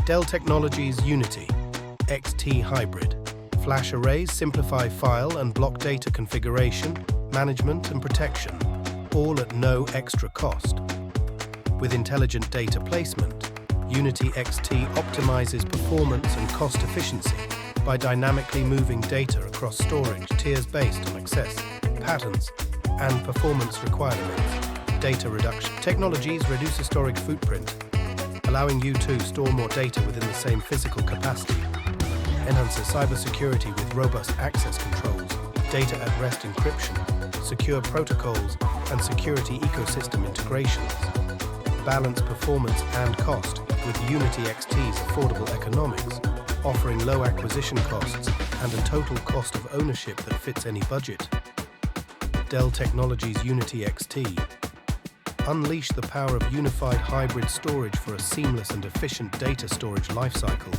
Dell Technologies Unity XT Hybrid. Flash arrays simplify file and block data configuration, management and protection, all at no extra cost. With intelligent data placement, Unity XT optimizes performance and cost efficiency by dynamically moving data across storage tiers based on access, patterns, and performance requirements. Data reduction. Technologies reduces storage footprint, allowing you to store more data within the same physical capacity. Enhances cybersecurity with robust access controls, data at rest encryption, secure protocols, and security ecosystem integrations. Balance performance and cost with Unity XT's affordable economics, offering low acquisition costs and a total cost of ownership that fits any budget. Dell Technologies Unity XT. Unleash the power of unified hybrid storage for a seamless and efficient data storage lifecycle.